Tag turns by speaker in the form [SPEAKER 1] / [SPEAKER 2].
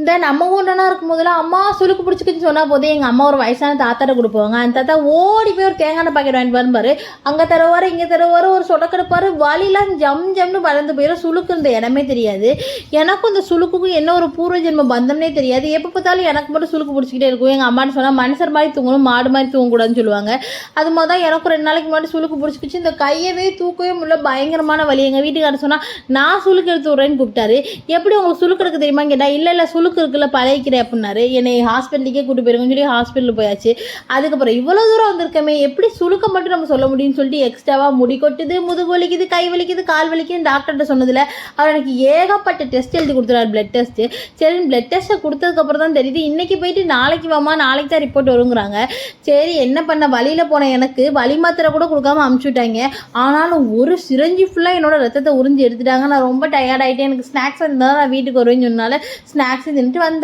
[SPEAKER 1] இந்த நம்ம ஊர்லலாம் இருக்கும்போதெல்லாம் அம்மா சுளுக்கு பிடிச்சிக்கின்னு சொன்னால் போதே எங்கள் அம்மா ஒரு வயசான தாத்தாட்ட கொடுப்பாங்க. அந்த தாத்தா ஓடி போய் ஒரு தேங்காய் பாக்கெட் வாங்கிட்டு வரும்பாரு. அங்கே தருவார் இங்கே தருவார், ஒரு சொடக்கெடுப்பார், வலிலாம் ஜம்னு வளர்ந்து போயிடும். சுளுக்கு இந்த இடமே தெரியாது. எனக்கும் இந்த சுளுக்குக்கும் என்ன ஒரு பூர்வ ஜென்ம பந்தம்னே தெரியாது. எப்போ பார்த்தாலும் எனக்கு மட்டும் சுளுக்கு பிடிச்சிக்கிட்டே இருக்கும். எங்கள் அம்மான்னு சொன்னால் மனுஷர் மாதிரி தூங்கணும், மாடு மாதிரி தூங்கக்கூடாதுன்னு சொல்லுவாங்க. அது மாதிரி தான் எனக்கும் 2 நாளைக்கு முன்னாடி சுளுக்கு பிடிச்சிக்கிச்சு. இந்த கையவே தூக்கவே முடியல, பயங்கரமான வலி. எங்கள் வீட்டுக்காரர் சொன்னால் நான் சுளுக்கு எடுத்து விட்றேன்னு கூப்பிட்டாரு. எப்படி உங்களுக்கு சுளுக்கு எடுக்க தெரியுமா கேட்டால், இல்லை சுளுக்கு இருக்குல்ல பழகிக்கிறேன் அப்படின்னாரு. என்னை ஹாஸ்பிட்டலுக்கே கூட்டு போயிருக்கோன்னு சொல்லி ஹாஸ்பிட்டல் போயாச்சு. அதுக்கப்புறம் இவ்வளோ தூரம் வந்திருக்கமே, எப்படி சுளுக்க மட்டும் நம்ம சொல்ல முடியும்னு சொல்லிட்டு எக்ஸ்ட்ராவாக முடி கொட்டுது, முதுகு வலிக்குது, கை வலிக்குது, கால் வலிக்குது டாக்டர்கிட்ட சொன்னதில் அவர் எனக்கு ஏகப்பட்ட டெஸ்ட் எழுதி கொடுத்துறாரு, பிளட் டெஸ்ட்டு. சரி, பிளட் டெஸ்ட்டை கொடுத்ததுக்கப்புறம் தான் தெரியுது இன்றைக்கி போயிட்டு நாளைக்கு வாமா, நாளைக்கு தான் ரிப்போர்ட் வருங்கிறாங்க. சரி, என்ன பண்ண, வழியில் போன எனக்கு வலி மாத்திரை கூட கொடுக்காம அமுச்சுட்டாங்க. ஆனாலும் ஒரு சிரஞ்சி ஃபுல்லாக என்னோட ரத்தத்தை உறிஞ்சி எடுத்துட்டாங்க. நான் ரொம்ப டயர்ட் ஆகிட்டேன். எனக்கு ஸ்நாக்ஸ் இருந்தால் நான் வீட்டுக்கு வருவேன்னு சொன்னால ஸ்நாக்ஸ் தின்ட்டு வந்தேன்.